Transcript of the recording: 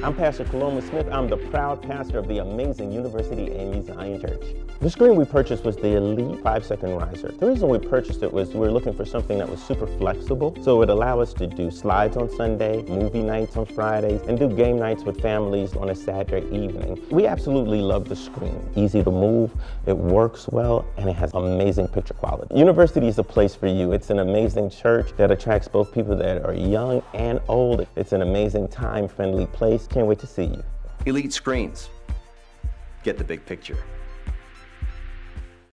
I'm Pastor Coloma Smith. I'm the proud pastor of the amazing University Amy Zion Church. The screen we purchased was the Elite 5-second riser. The reason we purchased it was we were looking for something that was super flexible, so it would allow us to do slides on Sunday, movie nights on Fridays, and do game nights with families on a Saturday evening. We absolutely love the screen. Easy to move, it works well, and it has amazing picture quality. University is a place for you. It's an amazing church that attracts both people that are young and old. It's an amazing time-friendly place. Can't wait to see you. Elite Screens. Get the big picture.